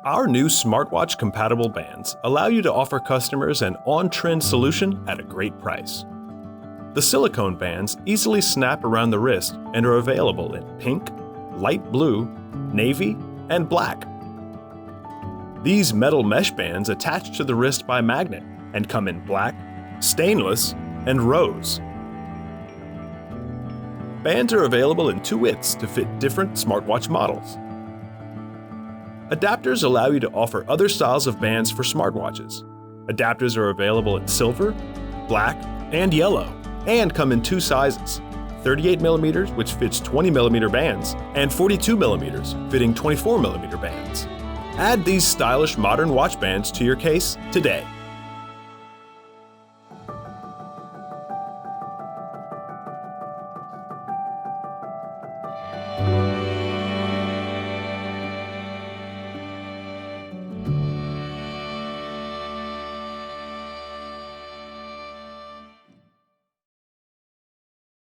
Our new Smartwatch Compatible Bands allow you to offer customers an on-trend solution at a great price. The silicone bands easily snap around the wrist and are available in pink, light blue, navy, and black. These metal mesh bands attach to the wrist by magnet and come in black, stainless, and rose. Bands are available in 2 widths to fit different smartwatch models. Adapters allow you to offer other styles of bands for smartwatches. Adapters are available in silver, black, and yellow, and come in 2 sizes, 38mm, which fits 20mm bands, and 42mm, fitting 24mm bands. Add these stylish modern watch bands to your case today.